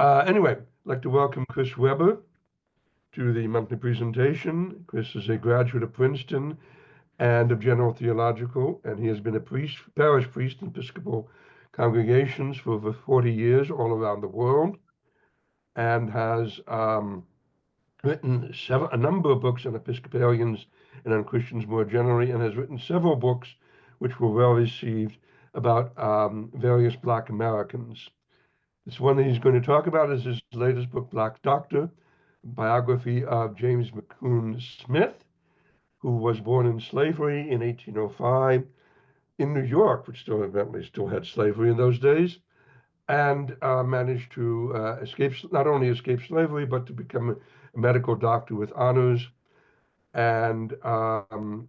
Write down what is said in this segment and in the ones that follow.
Anyway, I'd like to welcome Chris Weber to the monthly presentation. Chris is a graduate of Princeton and of General Theological, and he has been a parish priest in Episcopal congregations for over 40 years all around the world, and has written a number of books on Episcopalians and on Christians more generally, and has written several books which were well received about various Black Americans. This one that he's going to talk about is his latest book, Black Doctor, biography of James McCune Smith, who was born in slavery in 1805 in New York, which evidently still had slavery in those days, and managed to not only escape slavery, but to become a medical doctor with honors, and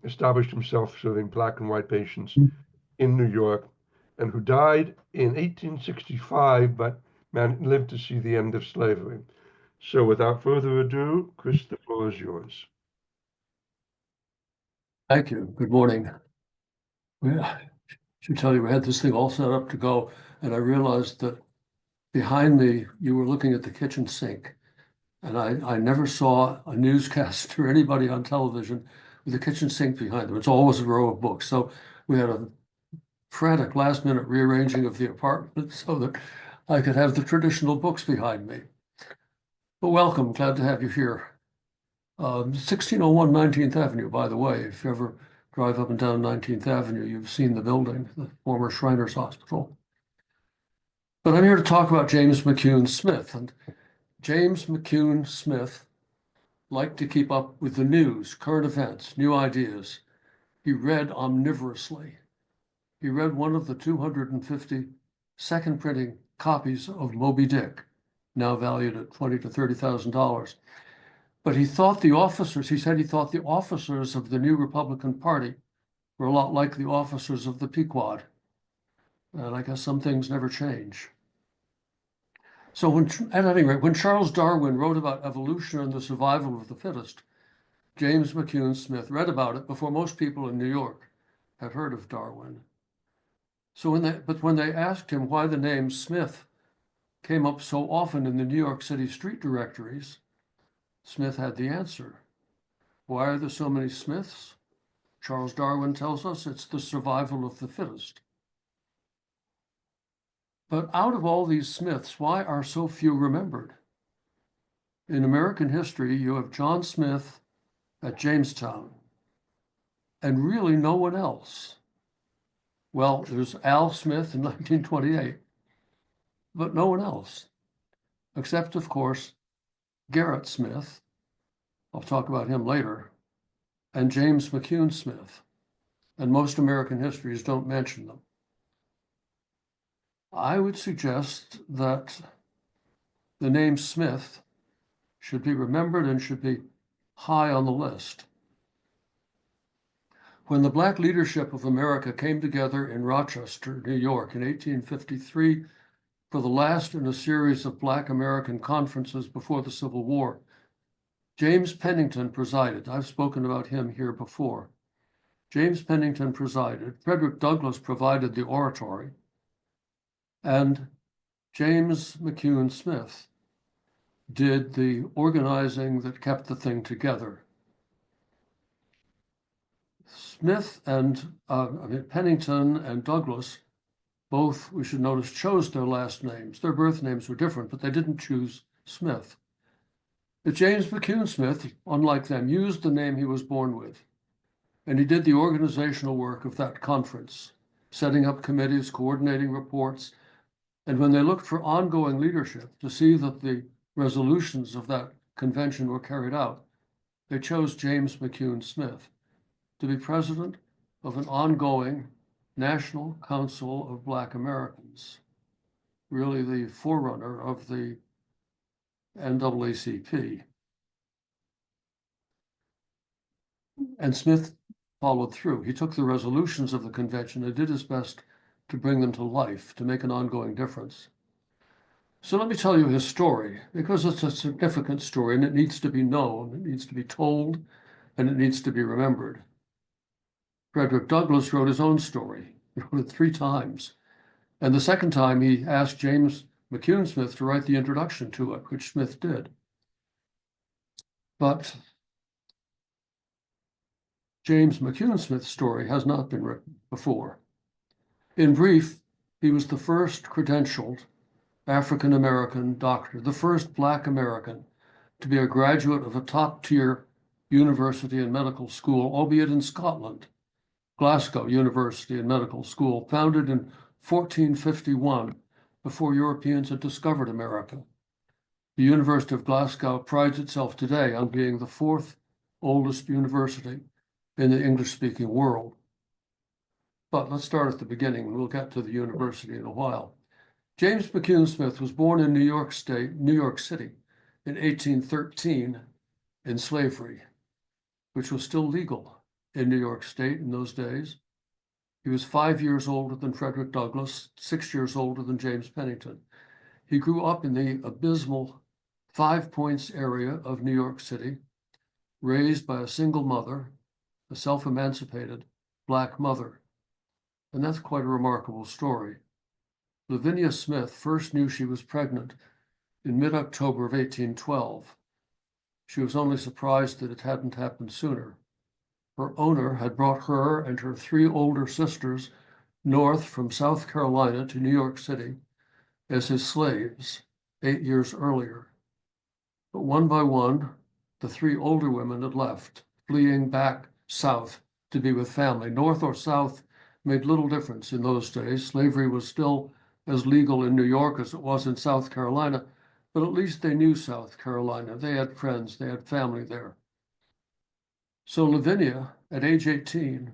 established himself serving Black and white patients in New York, and who died in 1865, but lived to see the end of slavery. So without further ado, Chris, the floor is yours. Thank you. Good morning. I should tell you, we had this thing all set up to go, and I realized that behind me, you were looking at the kitchen sink. And I never saw a newscaster or anybody on television with a kitchen sink behind them. It's always a row of books. So we had a frantic last-minute rearranging of the apartment so that I could have the traditional books behind me. But welcome, glad to have you here. 1601 19th Avenue, by the way, if you ever drive up and down 19th Avenue, you've seen the building, the former Shriners Hospital. But I'm here to talk about James McCune Smith. And James McCune Smith liked to keep up with the news, current events, new ideas. He read omnivorously. He read one of the 250 second printing copies of Moby Dick, now valued at $20,000 to $30,000. But he thought the officers, he said he thought the officers of the new Republican Party were a lot like the officers of the Pequod. And I guess some things never change. So at any rate, when Charles Darwin wrote about evolution and the survival of the fittest, James McCune Smith read about it before most people in New York had heard of Darwin. So when they asked him why the name Smith came up so often in the New York City street directories, Smith had the answer. Why are there so many Smiths? Charles Darwin tells us it's the survival of the fittest. But out of all these Smiths, why are so few remembered? In American history, you have John Smith at Jamestown, and really no one else. Well, there's Al Smith in 1928, but no one else, except, of course, Gerrit Smith, I'll talk about him later, and James McCune Smith, and most American histories don't mention them. I would suggest that the name Smith should be remembered and should be high on the list. When the Black leadership of America came together in Rochester, New York in 1853 for the last in a series of Black American conferences before the Civil War, James Pennington presided. I've spoken about him here before. James Pennington presided. Frederick Douglass provided the oratory. And James McCune Smith did the organizing that kept the thing together. Smith and Pennington and Douglass both, we should notice, chose their last names. Their birth names were different, but they didn't choose Smith. But James McCune Smith, unlike them, used the name he was born with. And he did the organizational work of that conference, setting up committees, coordinating reports. And when they looked for ongoing leadership to see that the resolutions of that convention were carried out, they chose James McCune Smith to be president of an ongoing National Council of Black Americans, really the forerunner of the NAACP. And Smith followed through. He took the resolutions of the convention and did his best to bring them to life, to make an ongoing difference. So let me tell you his story, because it's a significant story and it needs to be known, it needs to be told, and it needs to be remembered. Frederick Douglass wrote his own story. He wrote it 3 times. And the second time he asked James McCune Smith to write the introduction to it, which Smith did. But James McCune Smith's story has not been written before. In brief, he was the first credentialed African-American doctor, the first Black American to be a graduate of a top-tier university and medical school, albeit in Scotland, Glasgow University and Medical School, founded in 1451, before Europeans had discovered America. The University of Glasgow prides itself today on being the fourth oldest university in the English-speaking world. But let's start at the beginning, and we'll get to the university in a while. James McCune Smith was born in New York City, in 1813 in slavery, which was still legal in New York State in those days. He was 5 years older than Frederick Douglass, 6 years older than James Pennington. He grew up in the abysmal 5 Points area of New York City, raised by a single mother, a self-emancipated Black mother. And that's quite a remarkable story. 𝘠𝘭𝘢𝘤𝘬 Smith first knew she was pregnant in mid-October of 1812. She was only surprised that it hadn't happened sooner. Her owner had brought her and her 3 older sisters north from South Carolina to New York City as his slaves 8 years earlier. But one by one, the 3 older women had left, fleeing back south to be with family. North or south made little difference in those days. Slavery was still as legal in New York as it was in South Carolina, but at least they knew South Carolina. They had friends, they had family there. So 𝘠𝘭𝘢𝘤𝘬, at age 18,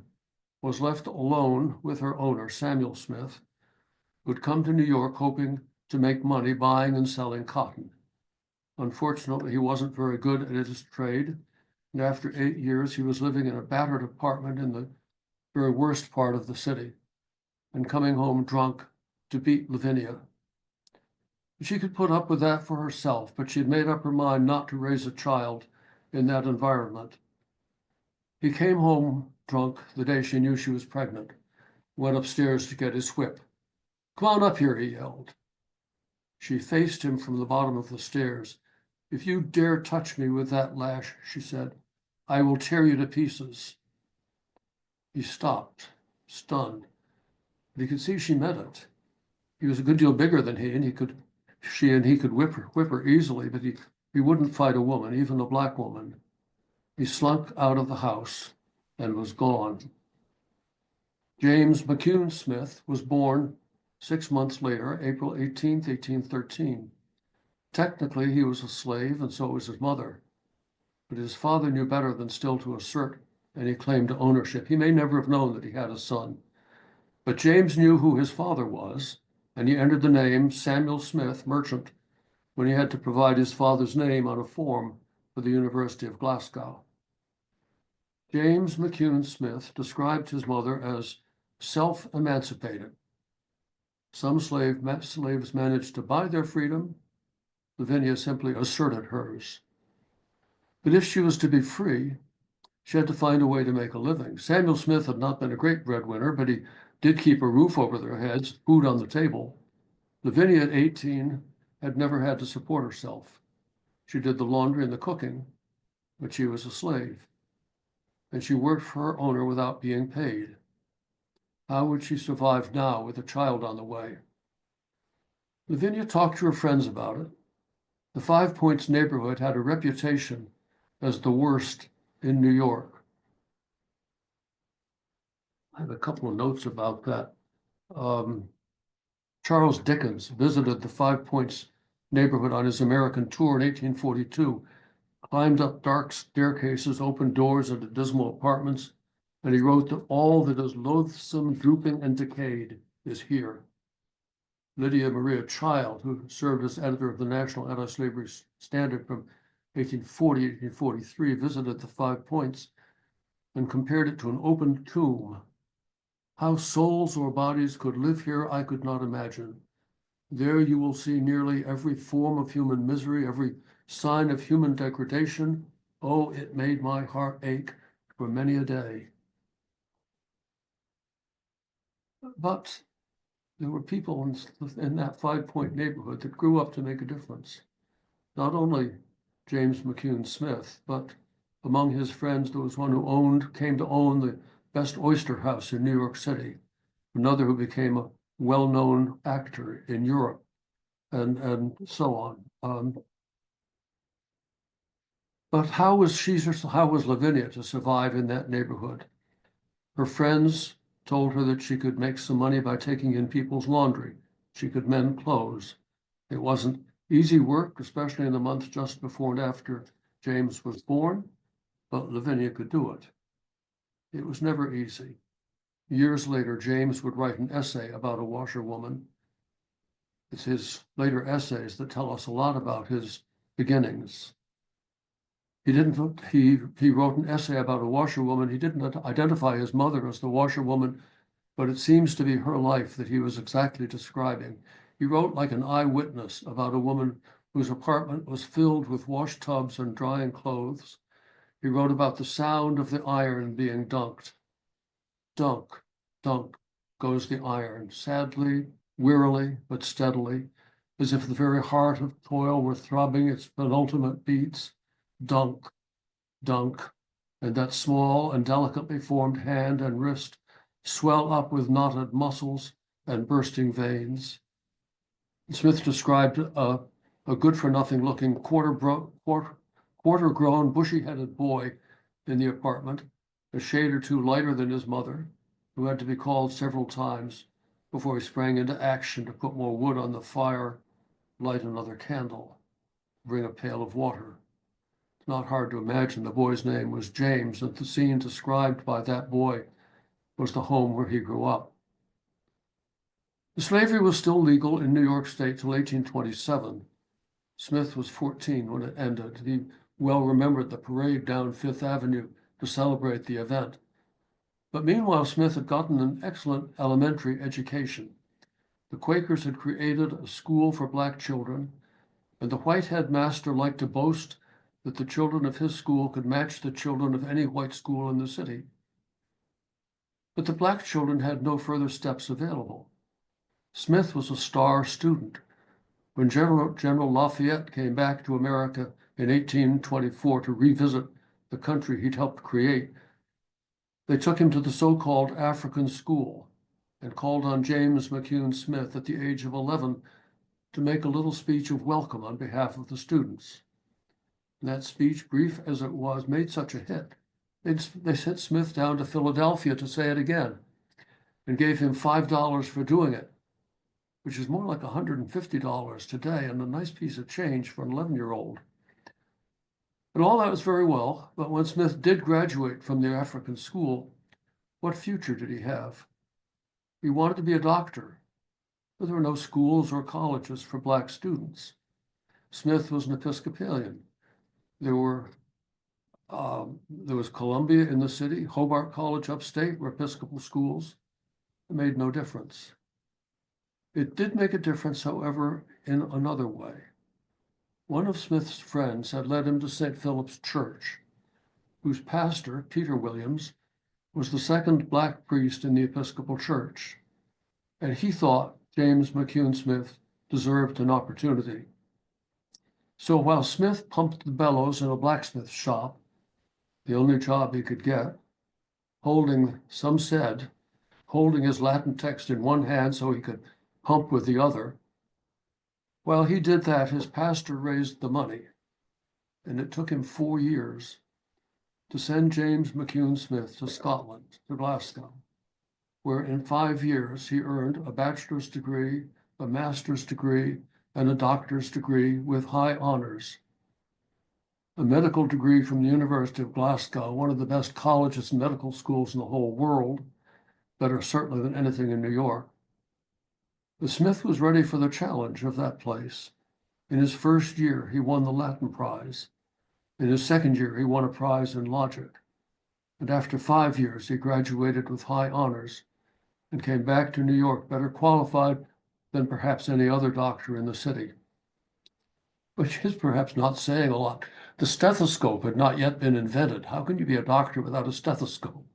was left alone with her owner, Samuel Smith, who had come to New York hoping to make money buying and selling cotton. Unfortunately, he wasn't very good at his trade, and after 8 years, he was living in a battered apartment in the very worst part of the city, and coming home drunk to beat 𝘠𝘭𝘠𝘬. She could put up with that for herself, but she'd made up her mind not to raise a child in that environment. He came home drunk the day she knew she was pregnant, went upstairs to get his whip. "Come on up here," he yelled. She faced him from the bottom of the stairs. "If you dare touch me with that lash," she said, "I will tear you to pieces." He stopped, stunned, but he could see she meant it. He was a good deal bigger than he, and he could whip her easily, but he wouldn't fight a woman, even a Black woman. He slunk out of the house and was gone. James McCune Smith was born 6 months later, April 18th, 1813. Technically, he was a slave, and so was his mother. But his father knew better than still to assert any claim to ownership. He may never have known that he had a son. But James knew who his father was, and he entered the name Samuel Smith, merchant, when he had to provide his father's name on a form for the University of Glasgow. James McCune Smith described his mother as self-emancipated. Some slaves managed to buy their freedom. 𝘠𝘭𝘢𝘤𝘬 simply asserted hers. But if she was to be free, she had to find a way to make a living. Samuel Smith had not been a great breadwinner, but he did keep a roof over their heads, food on the table. 𝘠𝘭𝘢𝘤𝘬 at 18 had never had to support herself. She did the laundry and the cooking, but she was a slave, and she worked for her owner without being paid. How would she survive now with a child on the way? 𝘠𝘭𝘢𝘤𝘬 talked to her friends about it. The 5 Points neighborhood had a reputation as the worst in New York. I have a couple of notes about that. Charles Dickens visited the 5 Points neighborhood on his American tour in 1842, climbed up dark staircases, opened doors into dismal apartments, and he wrote that all that is loathsome, drooping, and decayed is here. Lydia Maria Child, who served as editor of the National Anti-Slavery Standard from 1840 to 1843, visited the 5 Points and compared it to an open tomb. "How souls or bodies could live here, I could not imagine. There you will see nearly every form of human misery, every sign of human degradation. Oh, it made my heart ache for many a day." But there were people in that 5 Point neighborhood that grew up to make a difference. Not only James McCune Smith, but among his friends, there was one who came to own the best oyster house in New York City, another who became a well-known actor in Europe, and so on. But how was Lavinia to survive in that neighborhood? Her friends told her that she could make some money by taking in people's laundry. She could mend clothes. It wasn't easy work, especially in the months just before and after James was born, but Lavinia could do it. It was never easy. Years later, James would write an essay about a washerwoman. It's his later essays that tell us a lot about his beginnings. He wrote an essay about a washerwoman. He didn't identify his mother as the washerwoman, but it seems to be her life that he was exactly describing. He wrote like an eyewitness about a woman whose apartment was filled with wash tubs and drying clothes. He wrote about the sound of the iron being dunked. Dunk, dunk goes the iron, sadly, wearily, but steadily, as if the very heart of toil were throbbing its penultimate beats. Dunk, dunk, and that small and delicately formed hand and wrist swell up with knotted muscles and bursting veins. Smith described a good-for-nothing looking quarter-grown, bushy-headed boy in the apartment, a shade or two lighter than his mother, who had to be called several times before he sprang into action to put more wood on the fire, light another candle, bring a pail of water. It's not hard to imagine the boy's name was James, and the scene described by that boy was the home where he grew up. Slavery was still legal in New York State till 1827. Smith was 14 when it ended. He well remembered the parade down Fifth Avenue to celebrate the event. But meanwhile, Smith had gotten an excellent elementary education. The Quakers had created a school for Black children, and the white headmaster liked to boast that the children of his school could match the children of any white school in the city. But the Black children had no further steps available. Smith was a star student. When General Lafayette came back to America in 1824 to revisit the country he'd helped create, they took him to the so-called African school and called on James McCune Smith at the age of 11 to make a little speech of welcome on behalf of the students. And that speech, brief as it was, made such a hit. They sent Smith down to Philadelphia to say it again and gave him $5 for doing it, which is more like $150 today and a nice piece of change for an 11-year-old. And all that was very well, but when Smith did graduate from the African school, what future did he have? He wanted to be a doctor, but there were no schools or colleges for Black students. Smith was an Episcopalian. There was Columbia in the city, Hobart College upstate were Episcopal schools. It made no difference. It did make a difference, however, in another way. One of Smith's friends had led him to St. Philip's Church, whose pastor, Peter Williams, was the second Black priest in the Episcopal Church, and he thought James McCune Smith deserved an opportunity. So while Smith pumped the bellows in a blacksmith shop, the only job he could get, holding his Latin text in one hand so he could pump with the other, while he did that, his pastor raised the money, and it took him 4 years to send James McCune Smith to Scotland, to Glasgow, where in 5 years he earned a bachelor's degree, a master's degree, and a doctor's degree with high honors. A medical degree from the University of Glasgow, one of the best colleges and medical schools in the whole world, better certainly than anything in New York. But Smith was ready for the challenge of that place. In his first year, he won the Latin prize. In his second year, he won a prize in logic. And after 5 years, he graduated with high honors and came back to New York better qualified than perhaps any other doctor in the city. Which is perhaps not saying a lot. The stethoscope had not yet been invented. How can you be a doctor without a stethoscope?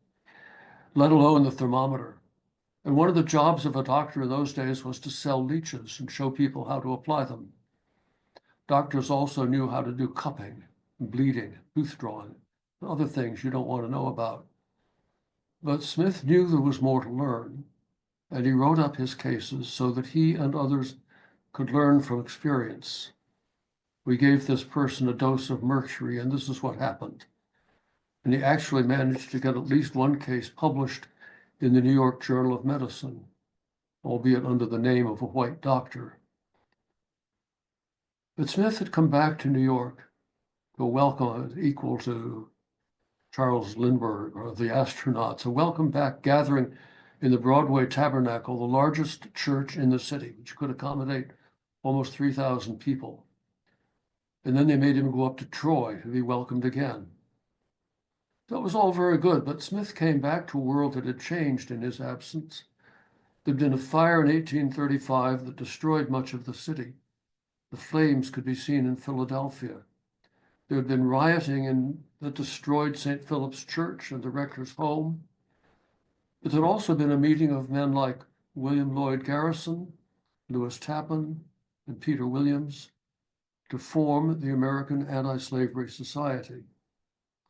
Let alone the thermometer. And one of the jobs of a doctor in those days was to sell leeches and show people how to apply them. Doctors also knew how to do cupping, bleeding, tooth drawing, and other things you don't want to know about. But Smith knew there was more to learn, and he wrote up his cases so that he and others could learn from experience. We gave this person a dose of mercury, and this is what happened. And he actually managed to get at least one case published in the New York Journal of Medicine, albeit under the name of a white doctor. But Smith had come back to New York to a welcome equal to Charles Lindbergh or the astronauts, a welcome back gathering in the Broadway Tabernacle, the largest church in the city, which could accommodate almost 3,000 people. And then they made him go up to Troy to be welcomed again. That was all very good, but Smith came back to a world that had changed in his absence. There'd been a fire in 1835 that destroyed much of the city. The flames could be seen in Philadelphia. There had been rioting that destroyed St. Philip's Church and the rector's home. But there had also been a meeting of men like William Lloyd Garrison, Lewis Tappan, and Peter Williams to form the American Anti-Slavery Society.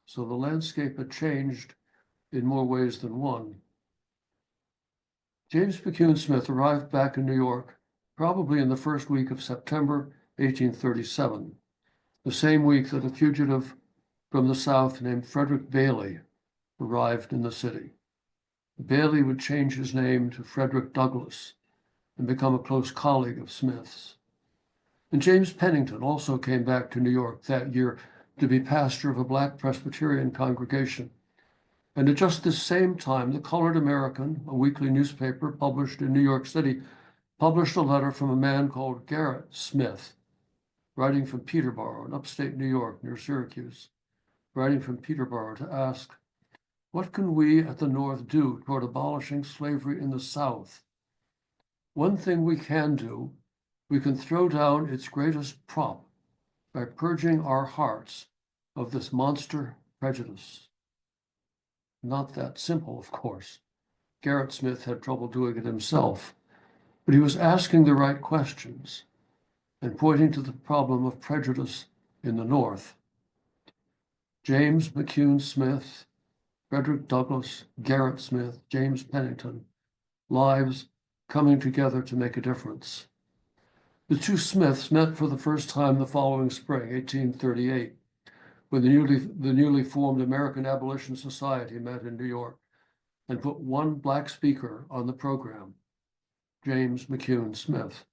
So the landscape had changed in more ways than one. James McCune Smith arrived back in New York probably in the first week of September 1837, the same week that a fugitive from the South named Frederick Bailey arrived in the city. Bailey would change his name to Frederick Douglass and become a close colleague of Smith's. And James Pennington also came back to New York that year to be pastor of a Black Presbyterian congregation. And at just this same time, the Colored American, a weekly newspaper published in New York City, published a letter from a man called Gerrit Smith, writing from Peterborough in upstate New York near Syracuse, writing from Peterborough to ask, what can we at the North do toward abolishing slavery in the South? One thing we can do, we can throw down its greatest prop by purging our hearts of this monster prejudice. Not that simple, of course. Gerrit Smith had trouble doing it himself, but he was asking the right questions and pointing to the problem of prejudice in the North. James McCune Smith, Frederick Douglass, Gerrit Smith, James Pennington, lives coming together to make a difference. The two Smiths met for the first time the following spring, 1838, when the newly formed American Abolition Society met in New York and put one Black speaker on the program, James McCune Smith.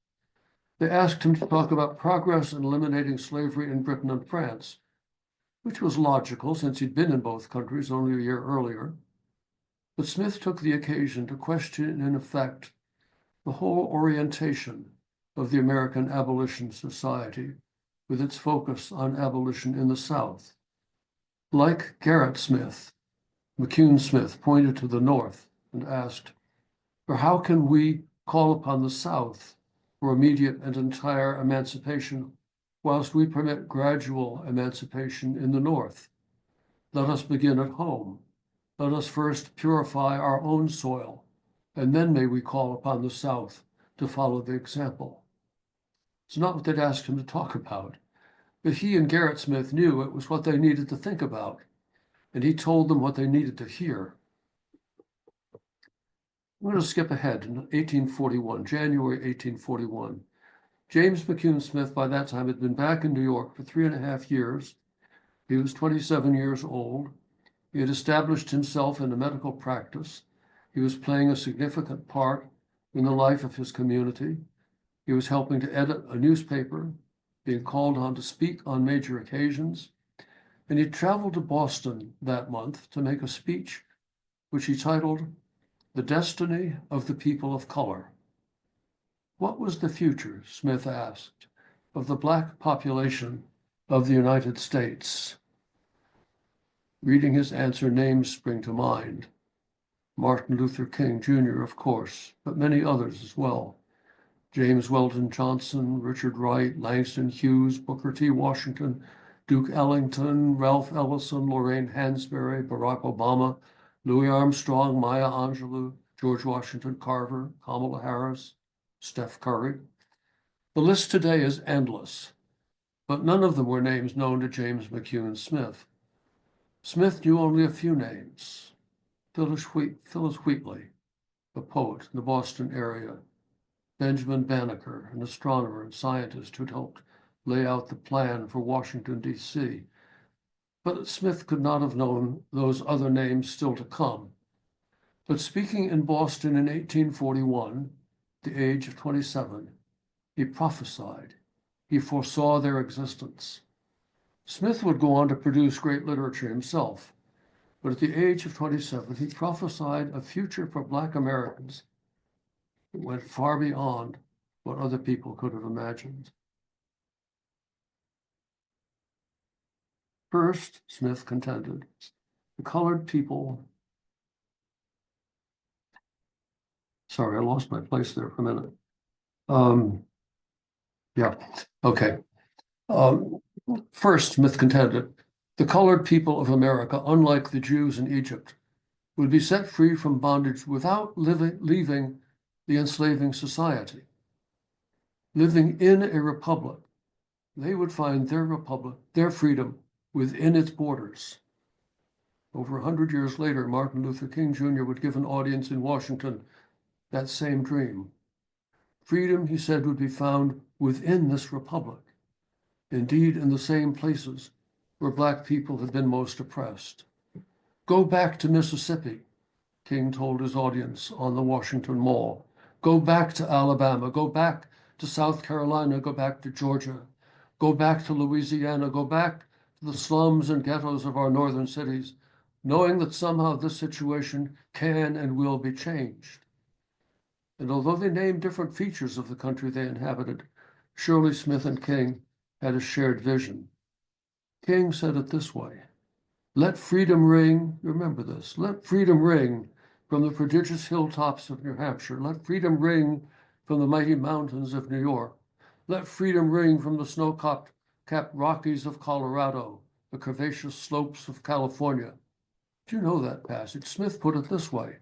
They asked him to talk about progress in eliminating slavery in Britain and France, which was logical since he'd been in both countries only a year earlier. But Smith took the occasion to question, in effect, the whole orientation of the American Abolition Society, with its focus on abolition in the South. Like Gerrit Smith, McCune Smith pointed to the North and asked, for how can we call upon the South for immediate and entire emancipation whilst we permit gradual emancipation in the North? Let us begin at home. Let us first purify our own soil, and then may we call upon the South to follow the example. It's not what they'd asked him to talk about, but he and Gerrit Smith knew it was what they needed to think about, and he told them what they needed to hear. I'm going to skip ahead in 1841, January 1841. James McCune Smith, by that time, had been back in New York for 3.5 years. He was 27 years old. He had established himself in a medical practice. He was playing a significant part in the life of his community. He was helping to edit a newspaper, being called on to speak on major occasions. And he traveled to Boston that month to make a speech, which he titled, The Destiny of the People of Color. What was the future, Smith asked, of the Black population of the United States? Reading his answer, names spring to mind. Martin Luther King, Jr., of course, but many others as well. James Weldon Johnson, Richard Wright, Langston Hughes, Booker T. Washington, Duke Ellington, Ralph Ellison, Lorraine Hansberry, Barack Obama, Louis Armstrong, Maya Angelou, George Washington Carver, Kamala Harris, Steph Curry. The list today is endless, but none of them were names known to James McCune Smith. Smith knew only a few names. Phyllis Wheatley, a poet in the Boston area, Benjamin Banneker, an astronomer and scientist who'd helped lay out the plan for Washington, D.C. But Smith could not have known those other names still to come. But speaking in Boston in 1841, at the age of 27, he prophesied. He foresaw their existence. Smith would go on to produce great literature himself, but at the age of 27, he prophesied a future for Black Americans that went far beyond what other people could have imagined. First, Smith contended, the colored people. Sorry, I lost my place there for a minute. Yeah, okay. First, Smith contended, the colored people of America, unlike the Jews in Egypt, would be set free from bondage without leaving the enslaving society. Living in a republic, they would find their republic, their freedom, within its borders. Over 100 years later, Martin Luther King Jr. would give an audience in Washington that same dream. Freedom, he said, would be found within this republic, indeed in the same places where Black people had been most oppressed. Go back to Mississippi, King told his audience on the Washington Mall. Go back to Alabama, go back to South Carolina, go back to Georgia, go back to Louisiana, go back to the slums and ghettos of our northern cities, knowing that somehow this situation can and will be changed. And although they named different features of the country they inhabited, surely Smith and King had a shared vision. King said it this way, let freedom ring, remember this, let freedom ring from the prodigious hilltops of New Hampshire, let freedom ring from the mighty mountains of New York, let freedom ring from the snow-capped Rockies of Colorado, the curvaceous slopes of California. Do you know that passage? Smith put it this way,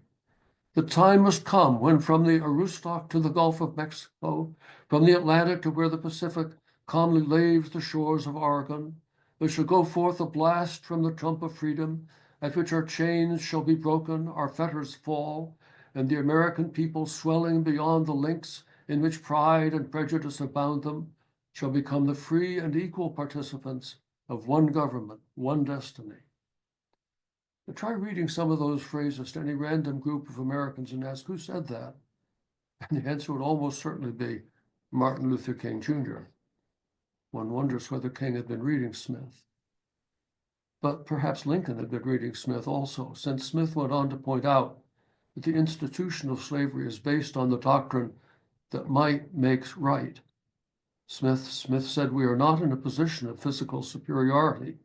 the time must come when from the Aroostook to the Gulf of Mexico, from the Atlantic to where the Pacific calmly laves the shores of Oregon, there shall go forth a blast from the trump of freedom, at which our chains shall be broken, our fetters fall, and the American people, swelling beyond the links in which pride and prejudice have bound them, shall become the free and equal participants of one government, one destiny. Now try reading some of those phrases to any random group of Americans and ask, who said that? And the answer would almost certainly be Martin Luther King Jr. One wonders whether King had been reading Smith. But perhaps Lincoln had been reading Smith also, since Smith went on to point out that the institution of slavery is based on the doctrine that might makes right. Smith said, we are not in a position of physical superiority,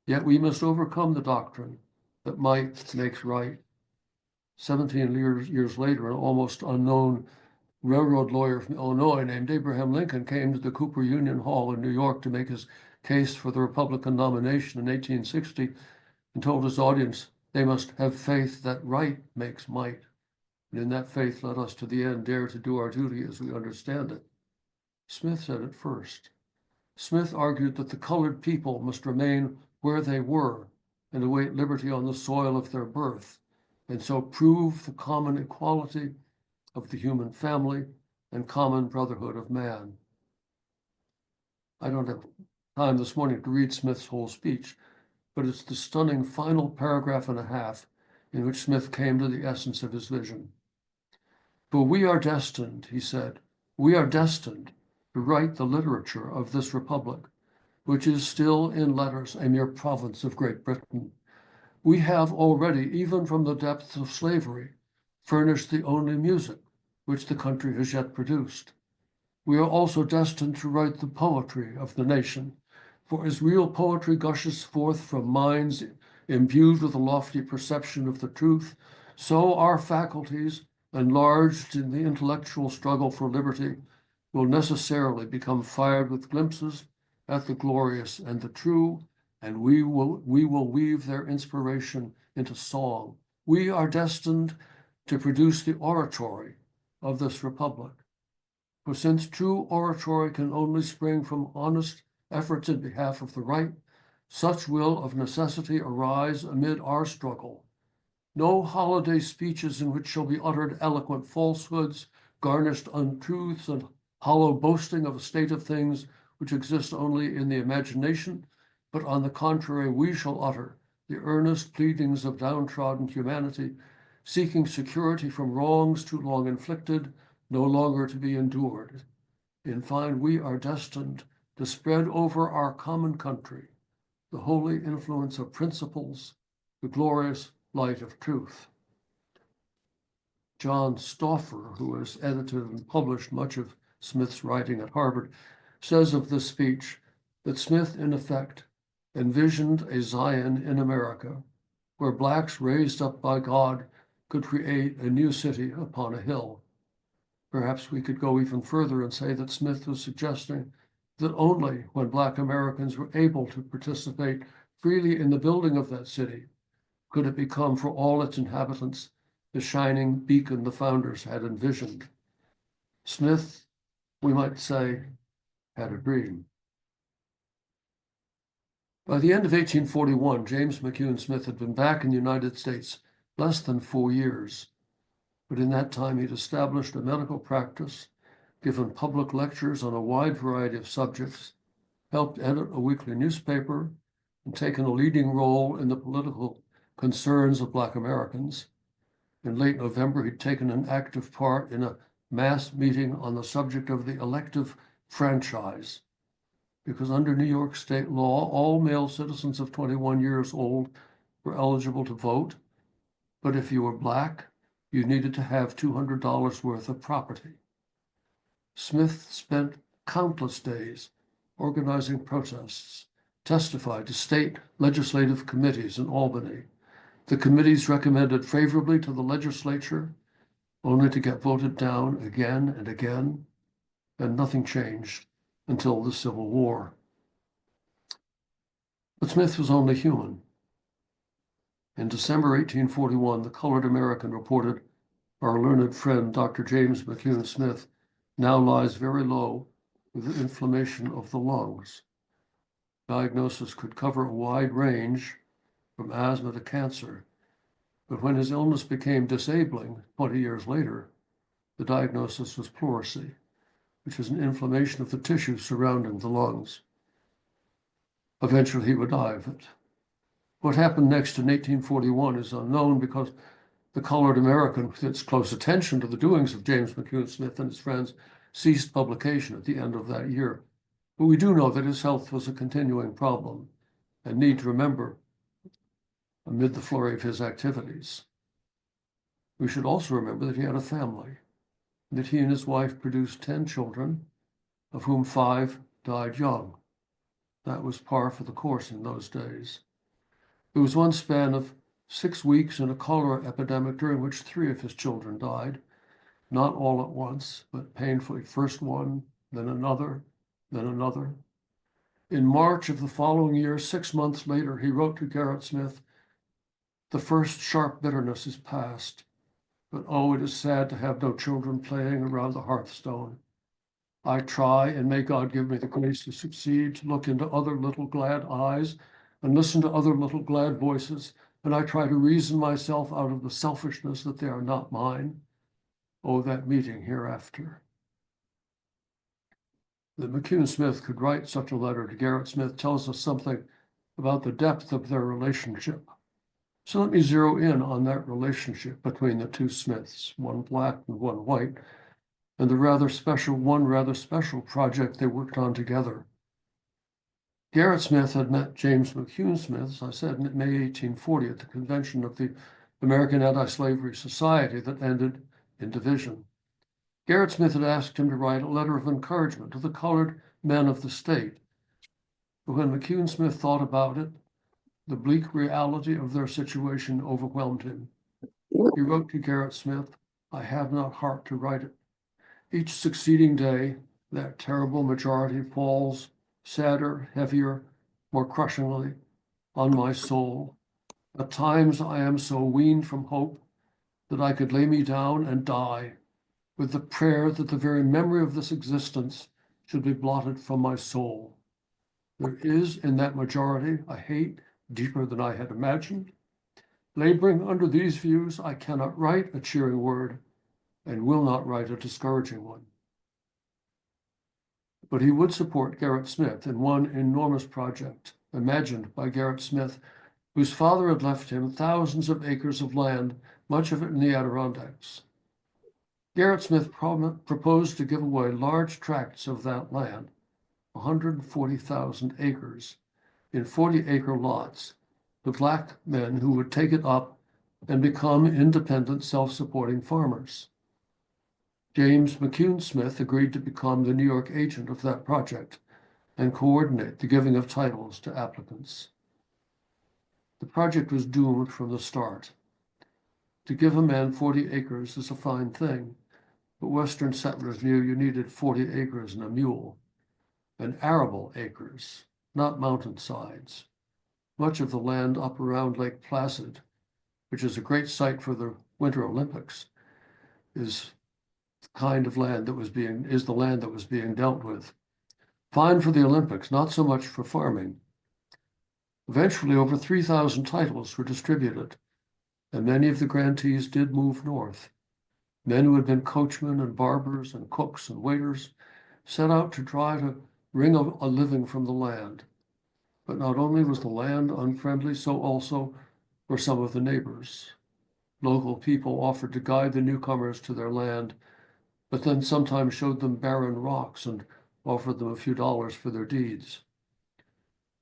yet we must overcome the doctrine that might makes right. 17 years later, an almost unknown railroad lawyer from Illinois named Abraham Lincoln came to the Cooper Union Hall in New York to make his case for the Republican nomination in 1860 and told his audience they must have faith that right makes might. And in that faith, let us to the end dare to do our duty as we understand it. Smith said it first. Smith argued that the colored people must remain where they were and await liberty on the soil of their birth, and so prove the common equality of the human family and common brotherhood of man. I don't have time this morning to read Smith's whole speech, but it's the stunning final paragraph and a half in which Smith came to the essence of his vision. For we are destined, he said, we are destined to write the literature of this republic, which is still in letters a mere province of Great Britain. We have already, even from the depths of slavery, furnished the only music which the country has yet produced. We are also destined to write the poetry of the nation, for as real poetry gushes forth from minds imbued with a lofty perception of the truth, so our faculties, enlarged in the intellectual struggle for liberty, will necessarily become fired with glimpses at the glorious and the true, and we will weave their inspiration into song. We are destined to produce the oratory of this republic. For since true oratory can only spring from honest efforts in behalf of the right, such will of necessity arise amid our struggle. No holiday speeches in which shall be uttered eloquent falsehoods, garnished untruths, and hollow boasting of a state of things which exist only in the imagination, but on the contrary, we shall utter the earnest pleadings of downtrodden humanity, seeking security from wrongs too long inflicted, no longer to be endured. In fine, we are destined to spread over our common country the holy influence of principles, the glorious light of truth. John Stauffer, who has edited and published much of Smith's writing at Harvard, says of this speech that Smith, in effect, envisioned a Zion in America, where blacks raised up by God could create a new city upon a hill. Perhaps we could go even further and say that Smith was suggesting that only when Black Americans were able to participate freely in the building of that city could it become for all its inhabitants the shining beacon the founders had envisioned. Smith, we might say, had a dream. By the end of 1841, James McCune Smith had been back in the United States less than 4 years, but in that time he'd established a medical practice, given public lectures on a wide variety of subjects, helped edit a weekly newspaper, and taken a leading role in the political concerns of Black Americans. In late November, he'd taken an active part in a mass meeting on the subject of the elective franchise, because under New York state law, all male citizens of 21 years old were eligible to vote, but if you were Black, you needed to have $200 worth of property. Smith spent countless days organizing protests, testified to state legislative committees in Albany. The committees recommended favorably to the legislature, only to get voted down again and again, and nothing changed until the Civil War. But Smith was only human. In December 1841, the Colored American reported, our learned friend, Dr. James McCune Smith, now lies very low with inflammation of the lungs. Diagnosis could cover a wide range from asthma to cancer, but when his illness became disabling 20 years later, the diagnosis was pleurisy, which is an inflammation of the tissue surrounding the lungs. Eventually, he would die of it. What happened next in 1841 is unknown because the Colored American, with its close attention to the doings of James McCune Smith and his friends, ceased publication at the end of that year. But we do know that his health was a continuing problem and need to remember amid the flurry of his activities. We should also remember that he had a family, and that he and his wife produced 10 children, of whom 5 died young. That was par for the course in those days. There was one span of 6 weeks in a cholera epidemic during which 3 of his children died, not all at once, but painfully, first one, then another, then another. In March of the following year, 6 months later, he wrote to Gerrit Smith, "The first sharp bitterness is past, but oh, it is sad to have no children playing around the hearthstone. I try, and may God give me the grace to succeed, to look into other little glad eyes and listen to other little glad voices, and I try to reason myself out of the selfishness that they are not mine. Oh, that meeting hereafter." That McCune Smith could write such a letter to Gerrit Smith tells us something about the depth of their relationship. So let me zero in on that relationship between the two Smiths, one Black and one white, and the rather special project they worked on together. Gerrit Smith had met James McCune Smith, as I said, in May 1840 at the convention of the American Anti-Slavery Society that ended in division. Gerrit Smith had asked him to write a letter of encouragement to the colored men of the state. But when McCune Smith thought about it, the bleak reality of their situation overwhelmed him. He wrote to Gerrit Smith, "I have not heart to write it. Each succeeding day, that terrible majority falls sadder, heavier, more crushingly on my soul. At times I am so weaned from hope that I could lay me down and die with the prayer that the very memory of this existence should be blotted from my soul. There is in that majority a hate deeper than I had imagined. Laboring under these views, I cannot write a cheering word and will not write a discouraging one. But he would support Gerrit Smith in one enormous project imagined by Gerrit Smith, whose father had left him thousands of acres of land, much of it in the Adirondacks. Gerrit Smith proposed to give away large tracts of that land, 140,000 acres, in 40-acre lots, to Black men who would take it up and become independent, self-supporting farmers. James McCune Smith agreed to become the New York agent of that project and coordinate the giving of titles to applicants. The project was doomed from the start. To give a man 40 acres is a fine thing, but Western settlers knew you needed 40 acres and a mule, and arable acres, not mountainsides. Much of the land up around Lake Placid, which is a great site for the Winter Olympics, is the kind of land that was being dealt with. Fine for the Olympics, not so much for farming. Eventually, over 3,000 titles were distributed, and many of the grantees did move north. Men who had been coachmen and barbers and cooks and waiters set out to try to wring a living from the land. But not only was the land unfriendly, so also were some of the neighbors. Local people offered to guide the newcomers to their land, but then sometimes showed them barren rocks and offered them a few dollars for their deeds.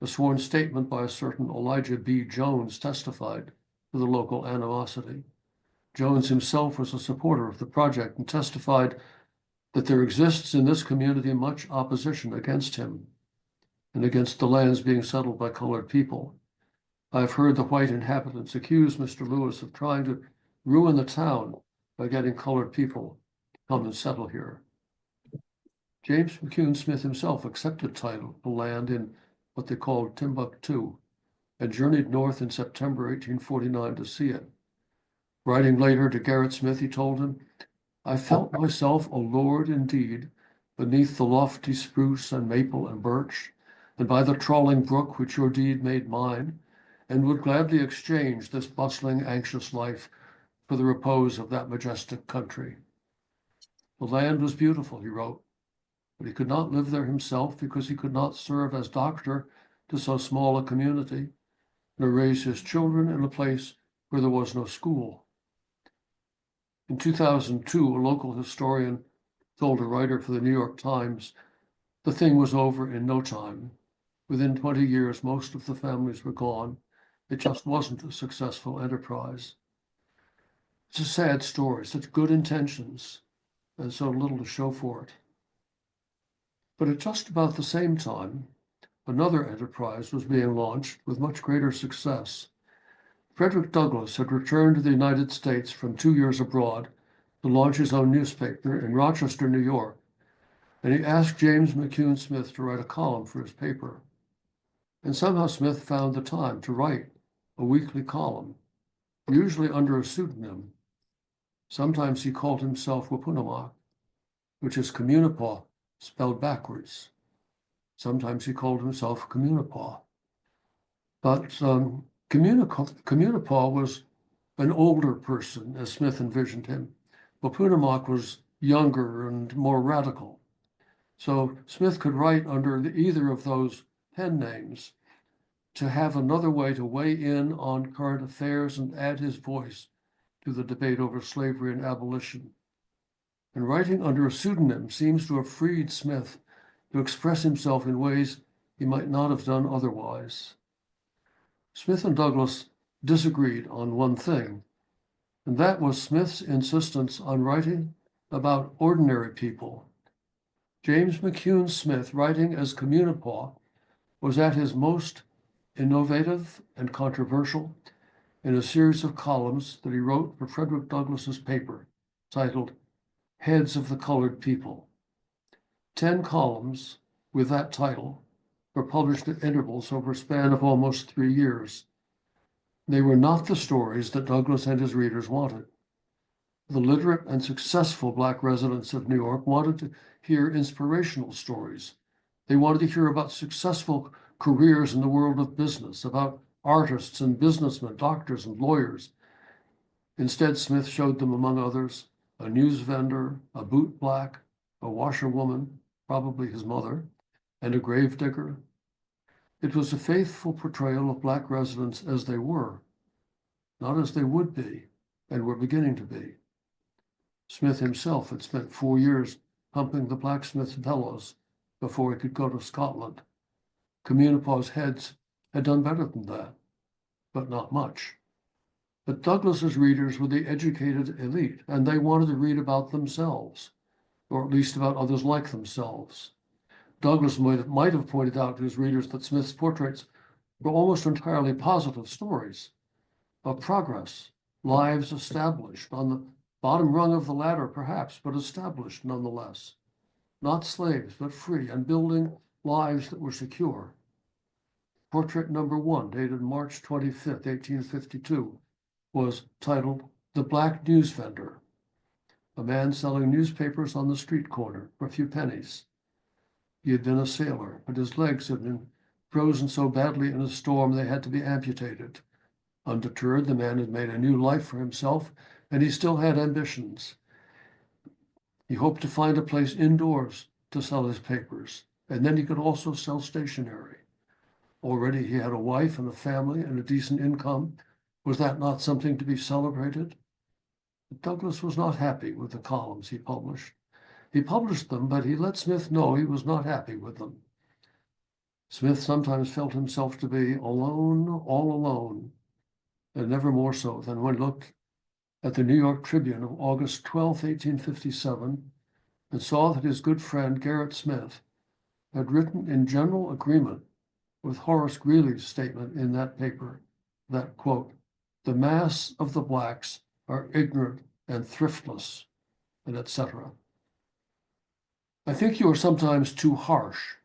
A sworn statement by a certain Elijah B. Jones testified to the local animosity. Jones himself was a supporter of the project and testified that there exists in this community much opposition against him and against the lands being settled by colored people. I've heard the white inhabitants accuse Mr. Lewis of trying to ruin the town by getting colored people to come and settle here. James McCune Smith himself accepted title to land in what they called Timbuktu and journeyed north in September 1849 to see it. Writing later to Gerrit Smith, he told him, "I felt myself a lord indeed, beneath the lofty spruce and maple and birch, and by the trawling brook which your deed made mine, and would gladly exchange this bustling, anxious life for the repose of that majestic country." The land was beautiful, he wrote, but he could not live there himself because he could not serve as doctor to so small a community, nor raise his children in a place where there was no school. In 2002, a local historian told a writer for the New York Times, the thing was over in no time. Within 20 years, most of the families were gone. It just wasn't a successful enterprise. It's a sad story, such good intentions, and so little to show for it. But at just about the same time, another enterprise was being launched with much greater success. Frederick Douglass had returned to the United States from 2 years abroad to launch his own newspaper in Rochester, New York, and he asked James McCune Smith to write a column for his paper. And somehow Smith found the time to write a weekly column, usually under a pseudonym. Sometimes he called himself 𝘍𝘭𝘢𝘤𝘴, which is 𝘠𝑚𝑢𝑛𝑖𝑝𝑎w, spelled backwards. Sometimes he called himself 𝘠𝑚𝑢𝑛𝑖𝑝𝑎w. But 𝘠𝑚𝑢𝑛𝑖𝑝𝑎w was an older person, as Smith envisioned him. 𝘍𝘭𝘢𝘢 was younger and more radical. So Smith could write under either of those pen names to have another way to weigh in on current affairs and add his voice to the debate over slavery and abolition. And writing under a pseudonym seems to have freed Smith to express himself in ways he might not have done otherwise. Smith and Douglass disagreed on one thing, and that was Smith's insistence on writing about ordinary people. James McCune Smith, writing as 𝘠𝑚𝑢𝑛𝑖𝑝𝑎w, was at his most innovative and controversial in a series of columns that he wrote for Frederick Douglass's paper, titled Heads of the Colored People. 10 columns with that title were published at intervals over a span of almost 3 years. They were not the stories that Douglass and his readers wanted. The literate and successful Black residents of New York wanted to hear inspirational stories. They wanted to hear about successful careers in the world of business, about artists and businessmen, doctors and lawyers. Instead, Smith showed them, among others, a news vendor, a boot black, a washerwoman, probably his mother, and a grave digger. It was a faithful portrayal of Black residents as they were, not as they would be and were beginning to be. Smith himself had spent 4 years pumping the blacksmith's bellows before he could go to Scotland. 𝘠𝘮𝘂𝘠's heads had done better than that, but not much. But Douglass's readers were the educated elite, and they wanted to read about themselves, or at least about others like themselves. Douglass might have pointed out to his readers that Smith's portraits were almost entirely positive stories of progress, lives established on the bottom rung of the ladder, perhaps, but established nonetheless. Not slaves, but free, and building lives that were secure. Portrait number 1, dated March 25th, 1852, was titled The Black News Vendor, a man selling newspapers on the street corner for a few pennies. He had been a sailor, but his legs had been frozen so badly in a storm they had to be amputated. Undeterred, the man had made a new life for himself, and he still had ambitions. He hoped to find a place indoors to sell his papers, and then he could also sell stationery. Already he had a wife and a family and a decent income. Was that not something to be celebrated? But Douglass was not happy with the columns he published. He published them, but he let Smith know he was not happy with them. Smith sometimes felt himself to be alone, all alone, and never more so than when he looked at the New York Tribune of August 12, 1857, and saw that his good friend Gerrit Smith had written in general agreement with Horace Greeley's statement in that paper that, quote, the mass of the Blacks are ignorant and thriftless, and etc. I think you are sometimes too harsh,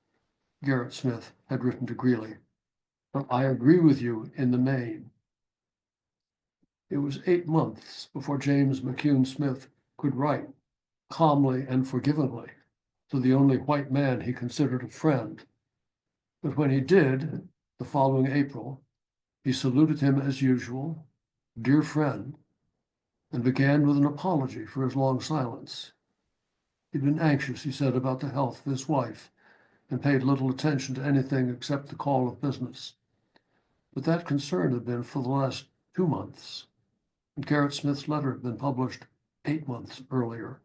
Gerrit Smith had written to Greeley, but I agree with you in the main. It was 8 months before James McCune Smith could write calmly and forgivingly to the only white man he considered a friend. But when he did, the following April, he saluted him as usual, dear friend, and began with an apology for his long silence. He'd been anxious, he said, about the health of his wife, and paid little attention to anything except the call of business. But that concern had been for the last 2 months, and Gerrit Smith's letter had been published 8 months earlier.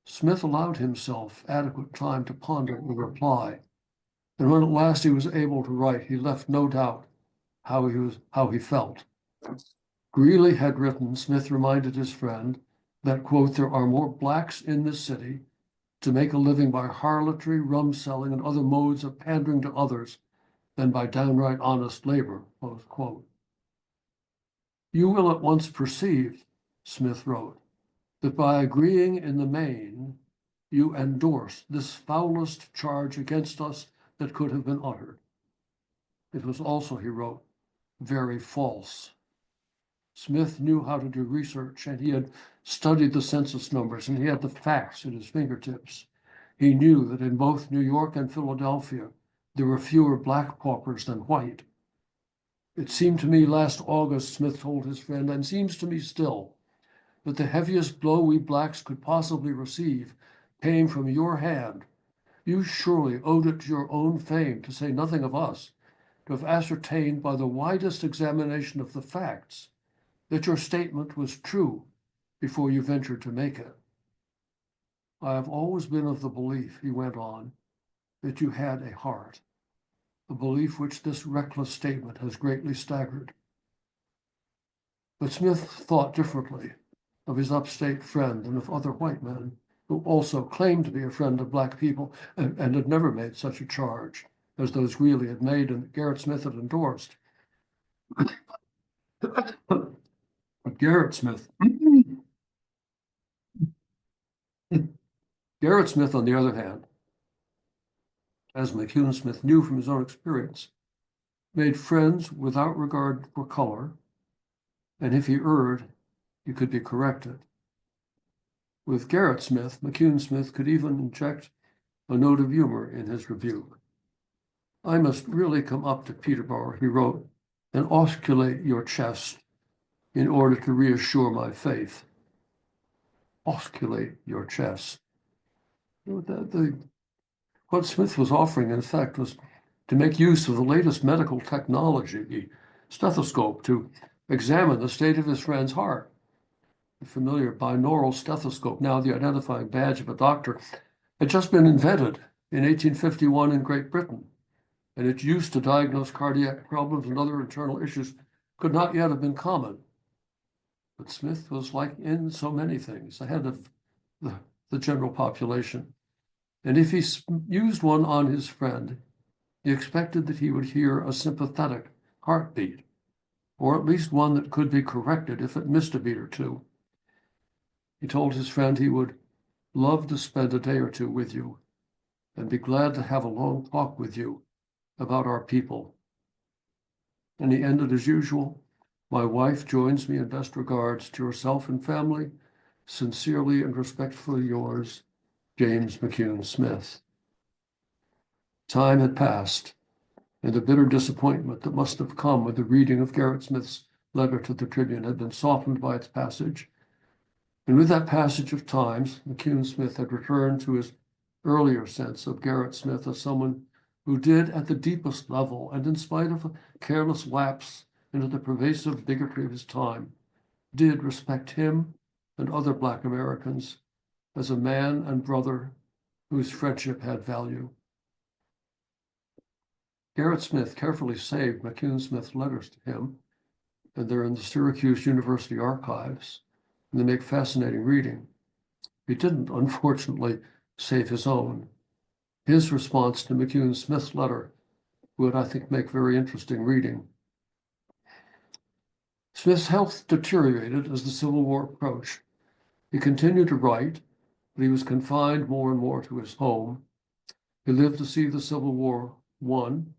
Smith allowed himself adequate time to ponder the reply, and when at last he was able to write, he left no doubt how he felt. Greeley had written, Smith reminded his friend, that, quote, there are more Blacks in this city to make a living by harlotry, rum selling, and other modes of pandering to others than by downright honest labor, close quote. You will at once perceive, Smith wrote, that by agreeing in the main, you endorse this foulest charge against us that could have been uttered. It was also, he wrote, very false. Smith knew how to do research, and he had studied the census numbers, and he had the facts at his fingertips. He knew that in both New York and Philadelphia, there were fewer Black paupers than white. It seemed to me last August, Smith told his friend, and seems to me still, that the heaviest blow we Blacks could possibly receive came from your hand. You surely owed it to your own fame, to say nothing of us, to have ascertained by the widest examination of the facts that your statement was true before you ventured to make it. I have always been of the belief, he went on, that you had a heart, a belief which this reckless statement has greatly staggered. But Smith thought differently of his upstate friend and of other white men who also claimed to be a friend of Black people and had never made such a charge as those Greeley had made and that Gerrit Smith had endorsed. But Gerrit Smith, on the other hand, as McCune Smith knew from his own experience, made friends without regard for color, and if he erred, you could be corrected. With Gerrit Smith, McCune Smith could even inject a note of humor in his rebuke. "I must really come up to Peterborough," he wrote, "and auscultate your chest in order to reassure my faith." Auscultate your chest. What Smith was offering, in fact, was to make use of the latest medical technology, the stethoscope, to examine the state of his friend's heart. The familiar binaural stethoscope, now the identifying badge of a doctor, had just been invented in 1851 in Great Britain, and its use to diagnose cardiac problems and other internal issues could not yet have been common. But Smith was, like in so many things, ahead of the general population. And if he used one on his friend, he expected that he would hear a sympathetic heartbeat, or at least one that could be corrected if it missed a beat or two. He told his friend he would love to spend a day or two with you and be glad to have a long talk with you about our people. And he ended as usual, "My wife joins me in best regards to yourself and family. Sincerely and respectfully yours, James McCune Smith." Time had passed, and the bitter disappointment that must have come with the reading of Gerrit Smith's letter to the Tribune had been softened by its passage. And with that passage of times, McCune Smith had returned to his earlier sense of Gerrit Smith as someone who did, at the deepest level, and in spite of a careless lapse into the pervasive bigotry of his time, did respect him and other Black Americans as a man and brother whose friendship had value. Gerrit Smith carefully saved McCune Smith's letters to him, and they're in the Syracuse University archives, and they make fascinating reading. He didn't, unfortunately, save his own. His response to McCune Smith's letter would, I think, make very interesting reading. Smith's health deteriorated as the Civil War approached. He continued to write, but he was confined more and more to his home. He lived to see the Civil War won,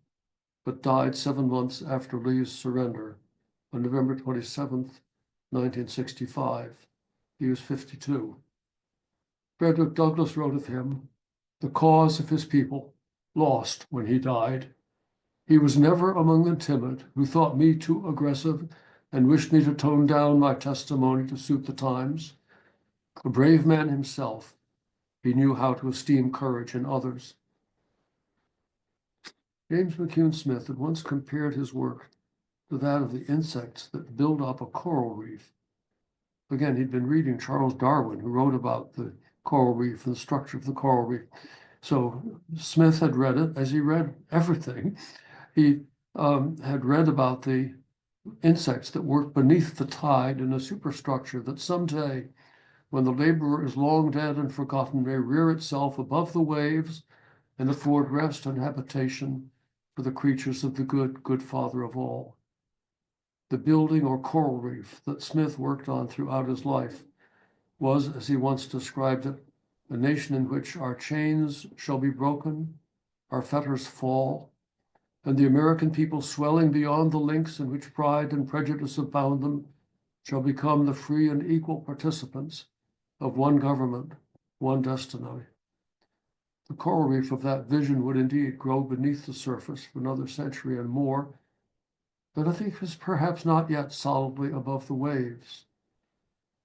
but died 7 months after Lee's surrender on November 27th, 1965. He was 52. Frederick Douglass wrote of him, "The cause of his people lost when he died. He was never among the timid who thought me too aggressive and wished me to tone down my testimony to suit the times. A brave man himself, he knew how to esteem courage in others." James McCune Smith had once compared his work to that of the insects that build up a coral reef. Again, he'd been reading Charles Darwin, who wrote about the coral reef and the structure of the coral reef. So Smith had read it, as he read everything. He had read about the insects that work beneath the tide in a superstructure that someday, when the laborer is long dead and forgotten, may rear itself above the waves and afford rest and habitation for the creatures of the good Father of all. The building or coral reef that Smith worked on throughout his life was, as he once described it, a nation in which our chains shall be broken, our fetters fall, and the American people, swelling beyond the links in which pride and prejudice have bound them, shall become the free and equal participants of one government, one destiny. The coral reef of that vision would indeed grow beneath the surface for another century and more, but I think is perhaps not yet solidly above the waves.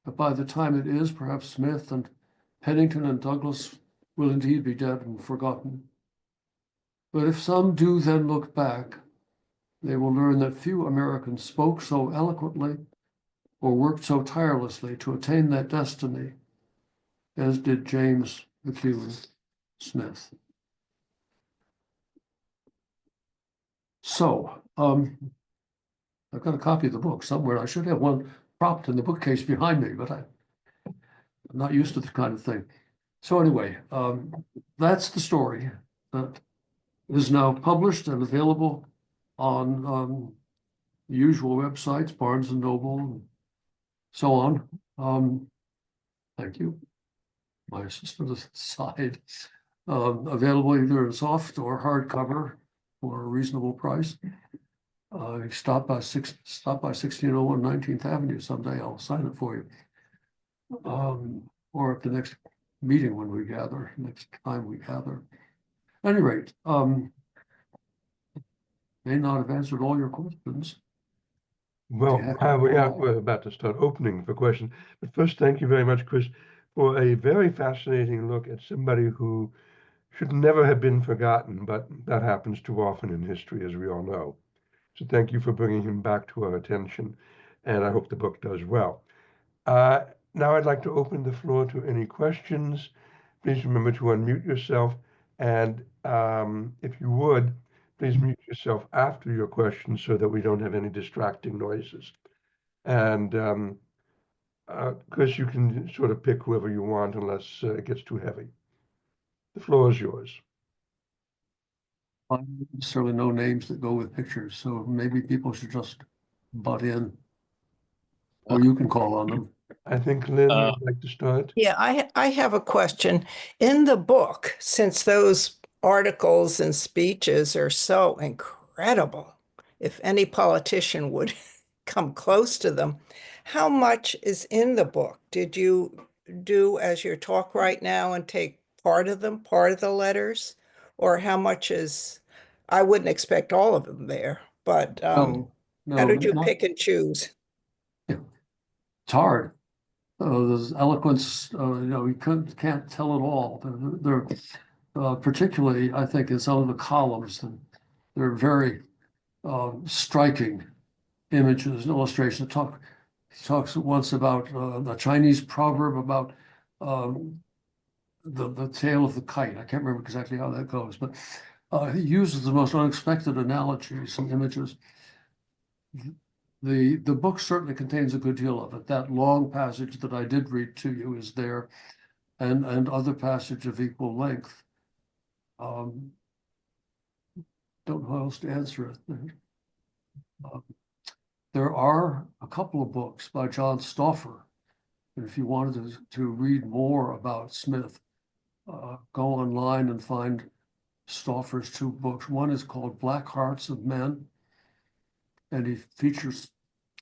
But by the time it is, perhaps Smith and Pennington and Douglass will indeed be dead and forgotten. But if some do then look back, they will learn that few Americans spoke so eloquently or worked so tirelessly to attain that destiny as did James McCune Smith. So, I've got a copy of the book somewhere. I should have one propped in the bookcase behind me, but I'm not used to this kind of thing. So anyway, that's the story that is now published and available on the usual websites, Barnes & Noble, and so on. Thank you. My assistant aside. Available either in soft or hardcover for a reasonable price. Stop by 1601 19th Avenue someday. I'll sign it for you. Or at the next meeting when we gather, next time we gather. At any rate, may not have answered all your questions. Well, we're about to start opening for questions. But first, thank you very much, Chris, for a very fascinating look at somebody who should never have been forgotten, but that happens too often in history, as we all know. So thank you for bringing him back to our attention, and I hope the book does well. Now I'd like to open the floor to any questions. Please remember to unmute yourself, and if you would, please mute yourself after your question so that we don't have any distracting noises. And Chris, you can sort of pick whoever you want unless it gets too heavy. The floor is yours. I don't necessarily know names that go with pictures, so maybe people should just butt in. Or you can call on them. I think Lynn would like to start. Yeah, I have a question. In the book, since those articles and speeches are so incredible, if any politician would come close to them, how much is in the book? Did you do as your talk right now and take part of them, part of the letters? Or how much is, I wouldn't expect all of them there, but how did you pick and choose? It's hard. There's eloquence, you can't tell it all. They're particularly, I think, in some of the columns, they're very striking images and illustrations. He talks once about the Chinese proverb about the tail of the kite. I can't remember exactly how that goes, but he uses the most unexpected analogies and images. The book certainly contains a good deal of it. That long passage that I did read to you is there, and other passage of equal length. Don't know how else to answer it. There are a couple of books by John Stauffer. And if you wanted to read more about Smith, go online and find Stauffer's two books. One is called Black Hearts of Men, and he features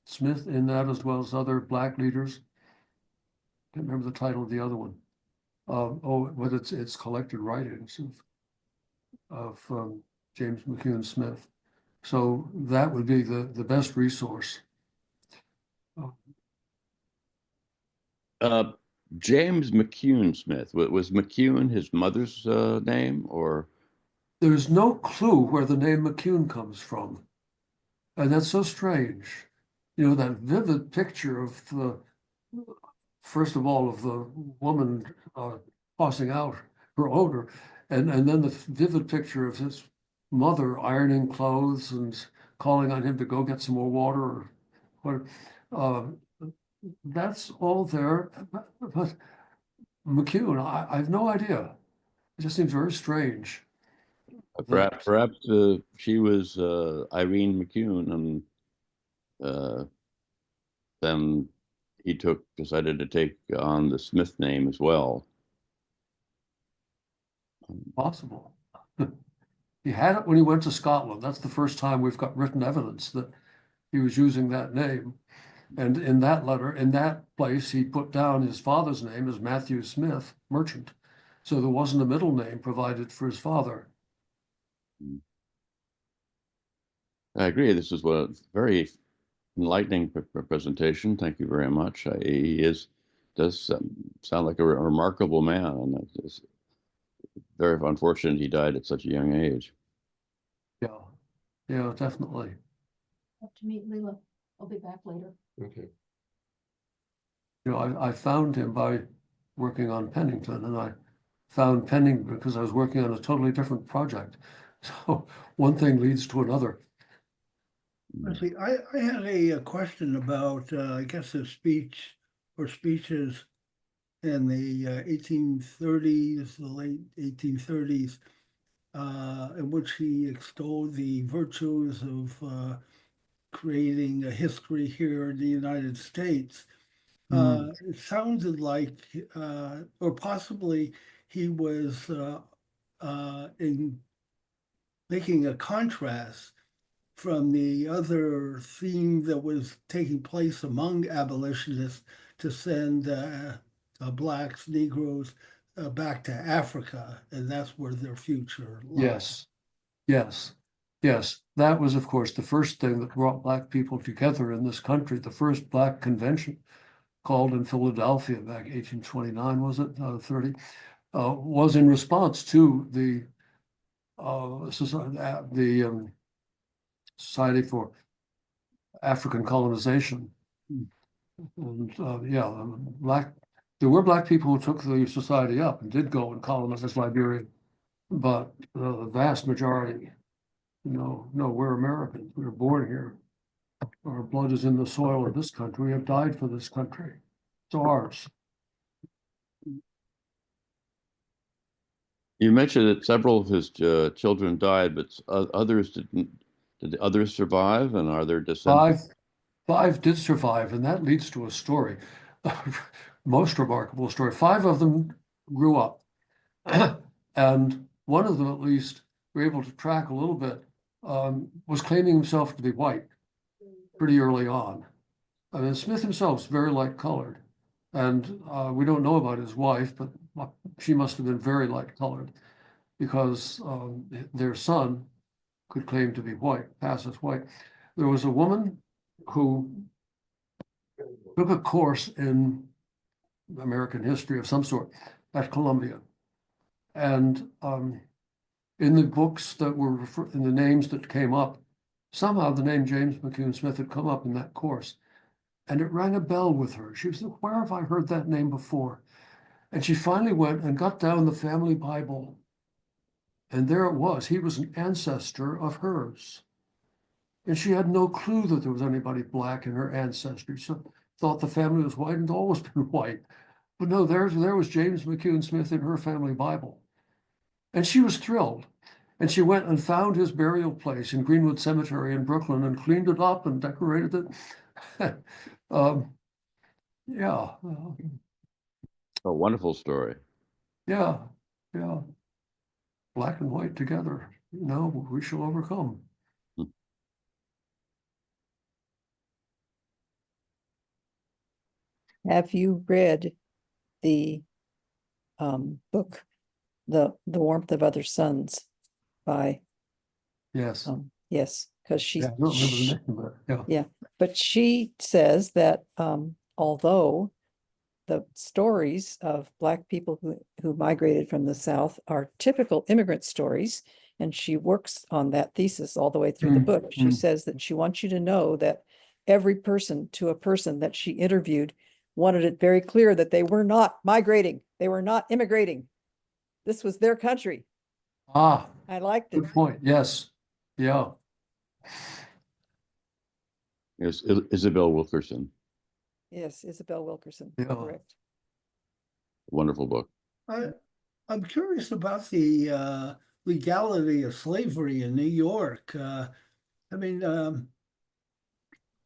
Smith in that as well as other Black leaders. Can't remember the title of the other one. But it's collected writings of James McCune Smith. So that would be the best resource. James McCune Smith, was McCune his mother's name, or? There's no clue where the name McCune comes from. And that's so strange. You know, that vivid picture of first of all, of the woman tossing out her odor, and then the vivid picture of his mother ironing clothes and calling on him to go get some more water or whatever. That's all there. But McCune, I have no idea. It just seems very strange. Perhaps she was Irene McCune, and then he decided to take on the Smith name as well. Possible. He had it when he went to Scotland. That's the first time we've got written evidence that he was using that name. And in that letter, in that place, he put down his father's name as Matthew Smith, merchant. So there wasn't a middle name provided for his father. I agree. This is a very enlightening presentation. Thank you very much. He does sound like a remarkable man, and it's very unfortunate he died at such a young age. Yeah, definitely. Have to meet Leila. I'll be back later. Okay. You know, I found him by working on Pennington, and I found Pennington because I was working on a totally different project. So one thing leads to another. See, I had a question about, I guess, a speech or speeches in the 1830s, the late 1830s, in which he extolled the virtues of creating a history here in the United States. It sounded like, or possibly he was in making a contrast from the other theme that was taking place among abolitionists to send blacks, Negroes back to Africa, and that's where their future lies. Yes, yes, yes. That was, of course, the first thing that brought Black people together in this country. The first Black convention, called in Philadelphia back 1829, was it? 30, was in response to the Society for African Colonization. And yeah, there were Black people who took the society up and did go and colonize Liberia, but the vast majority, no, we're Americans. We were born here. Our blood is in the soil of this country. We have died for this country. It's ours. You mentioned that several of his children died, but others didn't. Did the others survive, and are there descendants? Five did survive, and that leads to a story, most remarkable story. 5 of them grew up, and one of them, at least, we were able to track a little bit, was claiming himself to be white pretty early on. I mean, Smith himself is very light-colored, and we don't know about his wife, but she must have been very light-colored, because their son could claim to be white, pass as white. There was a woman who took a course in American history of some sort at Columbia. And in the books that were, in the names that came up, somehow the name James McCune Smith had come up in that course. And it rang a bell with her. She was like, where have I heard that name before? And she finally went and got down the family Bible. And there it was. He was an ancestor of hers. And she had no clue that there was anybody Black in her ancestry. She thought the family was white and always been white. But no, there was James McCune Smith in her family Bible. And she was thrilled. And she went and found his burial place in Greenwood Cemetery in Brooklyn and cleaned it up and decorated it. Yeah. A wonderful story. Yeah. Black and white together. No, we shall overcome. Have you read the book, The Warmth of Other Suns by? Yes. Yes, because she. Yeah, I don't remember the name, but yeah. But she says that although the stories of Black people who migrated from the South are typical immigrant stories, and she works on that thesis all the way through the book. She says that she wants you to know that every person to a person that she interviewed wanted it very clear that they were not migrating. They were not immigrating. This was their country. Ah, I liked it. good point. Yes. Yeah. Yes, Isabel Wilkerson. Yes, Isabel Wilkerson. Yeah. Correct. Wonderful book. I'm curious about the legality of slavery in New York. I mean,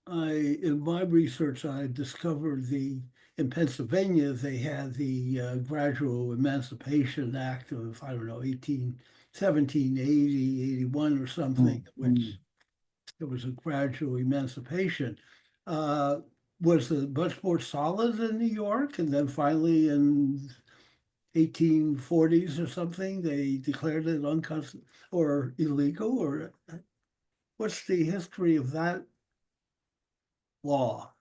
in my research, I discovered in Pennsylvania, they had the Gradual Emancipation Act of, I don't know, 1780, 81 or something, which it was a gradual emancipation. Was it much more solid in New York? And then finally in 1840s or something, they declared it unconstitutional or illegal? Or what's the history of that law?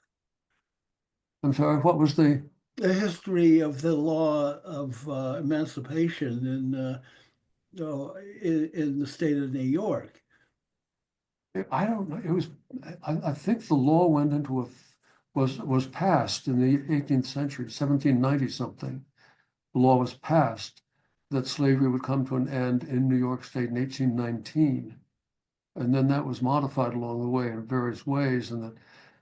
I'm sorry, what was the history of the law of emancipation in the state of New York? I don't know. It was, I think the law went into was passed in the 18th century, 1790 something. The law was passed that slavery would come to an end in New York State in 1819. And then that was modified along the way in various ways, and that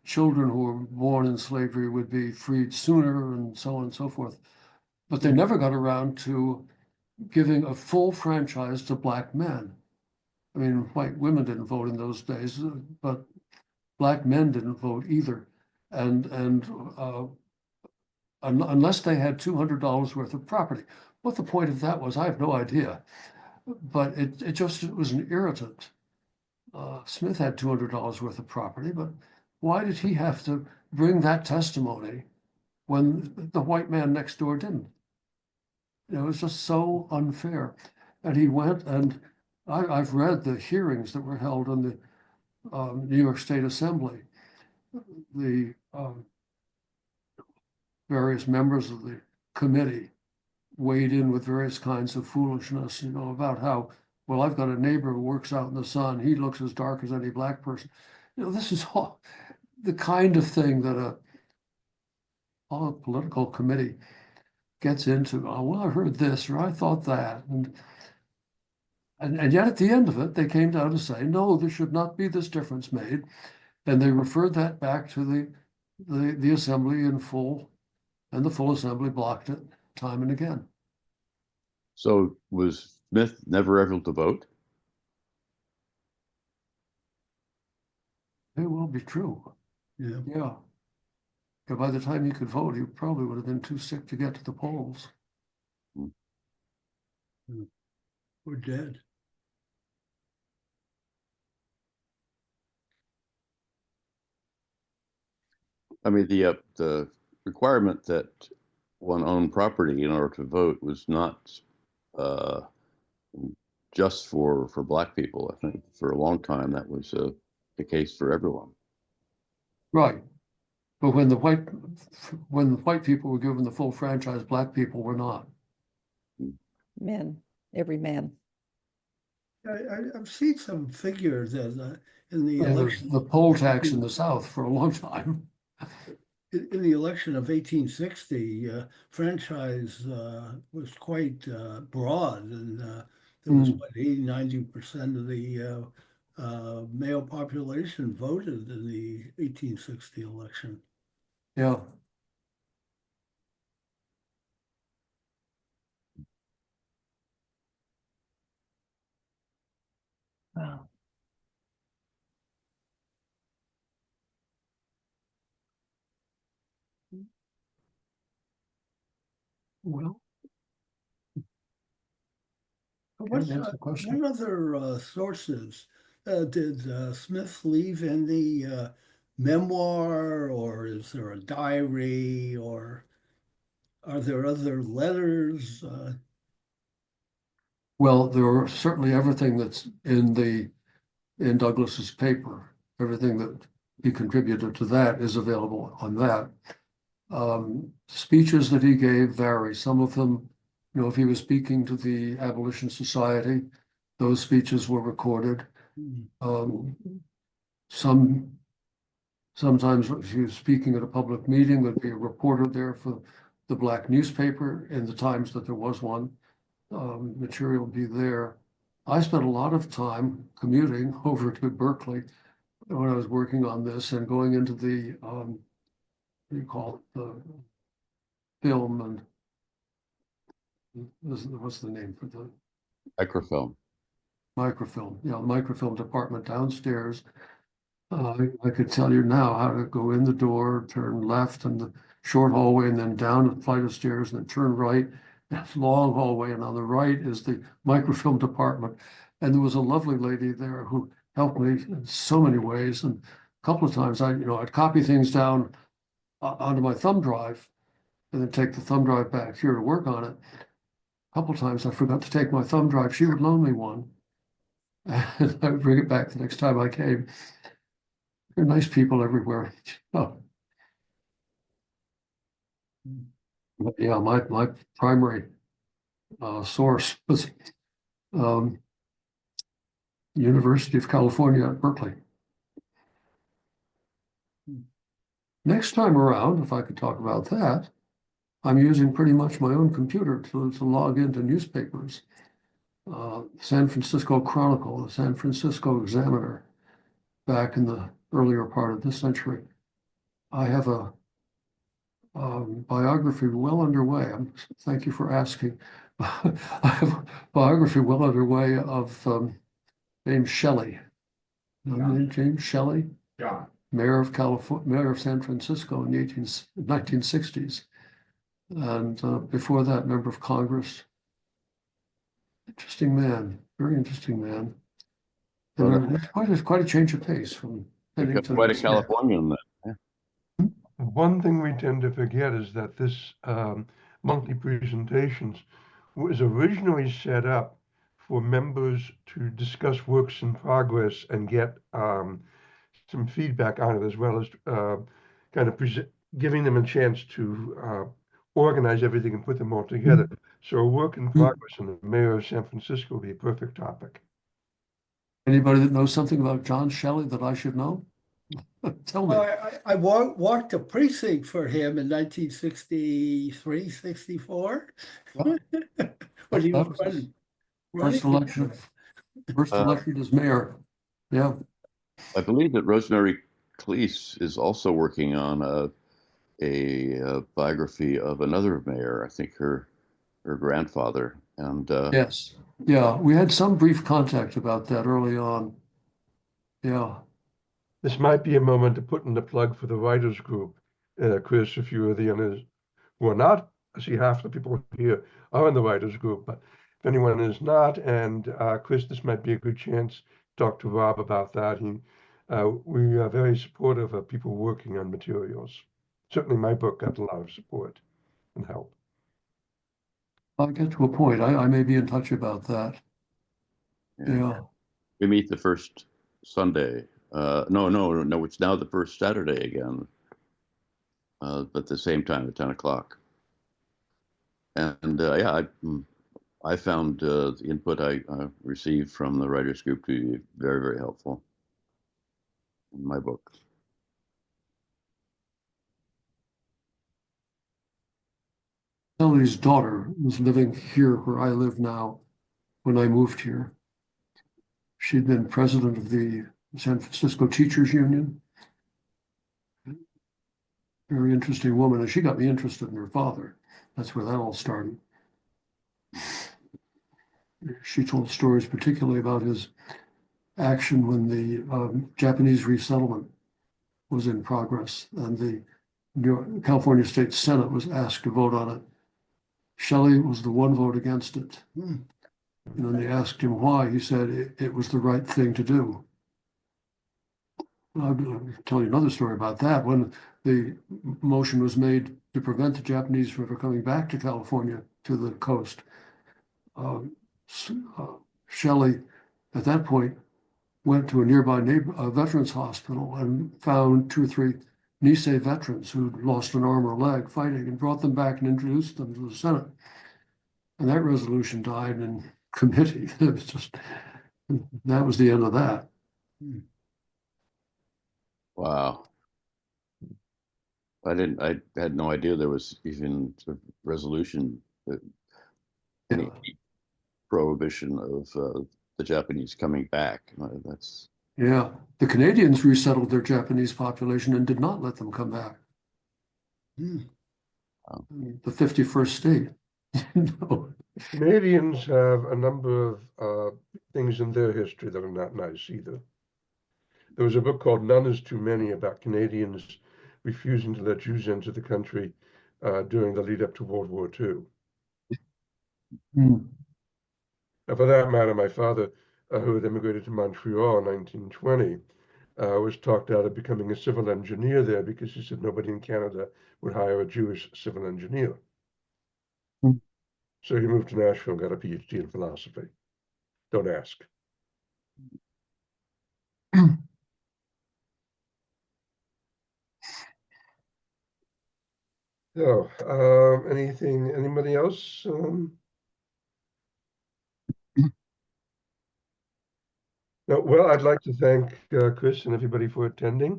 children who were born in slavery would be freed sooner and so on and so forth. But they never got around to giving a full franchise to Black men. I mean, white women didn't vote in those days, but Black men didn't vote either. And unless they had $200 worth of property. What the point of that was, I have no idea. But it was an irritant. Smith had $200 worth of property, but why did he have to bring that testimony when the white man next door didn't? It was just so unfair. And he went, and I've read the hearings that were held in the New York State Assembly. The various members of the committee weighed in with various kinds of foolishness, about how, well, I've got a neighbor who works out in the sun. He looks as dark as any black person. This is all the kind of thing that a political committee gets into. Oh, well, I heard this, or I thought that. And yet at the end of it, they came down to say, no, there should not be this difference made. And they referred that back to the assembly in full, and the full assembly blocked it time and again. So was Smith never able to vote? It will be true. Yeah. Yeah. But by the time he could vote, he probably would have been too sick to get to the polls. We're dead. I mean, the requirement that one own property in order to vote was not just for black people. I think for a long time that was the case for everyone. Right. But when the white people were given the full franchise, black people were not. Men, every man. I've seen some figures in the And there's election. the poll tax in the South for a long time. In the election of 1860, franchise was quite broad, and there was what 80–90% of the male population voted in the 1860 election. Yeah. Wow. Well, What answer the question. other sources did Smith leave in the memoir, or is there a diary, or are there other letters? Well, there are certainly everything that's in Douglass's paper. Everything that he contributed to that is available on that. Speeches that he gave vary. Some of them, if he was speaking to the Abolition Society, those speeches were recorded. Sometimes if he was speaking at a public meeting, there'd be a reporter there for the black newspaper in the times that there was one. Material would be there. I spent a lot of time commuting over to Berkeley when I was working on this and going into the, what do you call it, the film and what's the name for the Microfilm. microfilm? Yeah, the microfilm department downstairs. I could tell you now how to go in the door, turn left in the short hallway, and then down a flight of stairs, and then turn right. It's a long hallway, and on the right is the microfilm department. And there was a lovely lady there who helped me in so many ways. And a couple of times I'd copy things down onto my thumb drive and then take the thumb drive back here to work on it. A couple of times I forgot to take my thumb drive. She would loan me one. And I would bring it back the next time I came. There are nice people everywhere. Oh. But yeah, my primary source was University of California at Berkeley. Next time around, if I could talk about that, I'm using pretty much my own computer to log into newspapers. San Francisco Chronicle, the San Francisco Examiner, back in the earlier part of this century. I have a biography well underway. Thank you for asking. I have a biography well underway of James Shelley. James Shelley? Yeah. Mayor of San Francisco in the 1960s. And before that, member of Congress. Interesting man, very interesting man. Well, And it's quite a change of pace from Pennington quite to a Smith. Californian then. One thing we tend to forget is that this monthly presentations was originally set up for members to discuss works in progress and get some feedback on it, as well as kind of giving them a chance to organize everything and put them all together. So a work in progress in the mayor of San Francisco would be a perfect topic. Anybody that knows something about John Shelley that I should know? Tell me. I walked a precinct for him in 1963, 64. Yeah. When he That was was his running. first election as mayor. Yeah. I believe that Rosemary Cleese is also working on a biography of another mayor. I think her grandfather. And Yes. Yeah. We had some brief contact about that early on. Yeah. This might be a moment to put in the plug for the writers group. Chris, if you are the others who are not, I see half the people here are in the writers group, but if anyone is not, and Chris, this might be a good chance to talk to Rob about that. We are very supportive of people working on materials. Certainly my book got a lot of support and help. I'll get to a point. I may be in touch about that. Yeah. we meet the first Sunday. No, it's now the first Saturday again, at the same time at 10 o'clock. And yeah, I found the input I received from the writers group to be very, very helpful in my book. Ellie's daughter was living here where I live now when I moved here. She'd been president of the San Francisco Teachers Union. Very interesting woman, and she got me interested in her father. That's where that all started. She told stories particularly about his action when the Japanese resettlement was in progress, and the California State Senate was asked to vote on it. Shelley was the one vote against it. And when they asked him why, he said it was the right thing to do. I'll tell you another story about that. When the motion was made to prevent the Japanese from ever coming back to California, to the coast, Shelley, at that point, went to a nearby veterans hospital and found 2 or 3 Nisei veterans who'd lost an arm or leg fighting, and brought them back and introduced them to the Senate. And that resolution died in committee. It was just, that was the end of that. Wow. I had no idea there was even a resolution that any prohibition of the Japanese coming back. That's Yeah, the Canadians resettled their Japanese population and did not let them come back. Wow. The 51st state. No. Canadians have a number of things in their history that are not nice either. There was a book called None is Too Many about Canadians refusing to let Jews into the country during the lead up to World War II. And for that matter, my father, who had immigrated to Montreal in 1920, was talked out of becoming a civil engineer there because he said nobody in Canada would hire a Jewish civil engineer. So he moved to Nashville and got a PhD in philosophy. Don't ask. So, anybody else? No, well, I'd like to thank Chris and everybody for attending.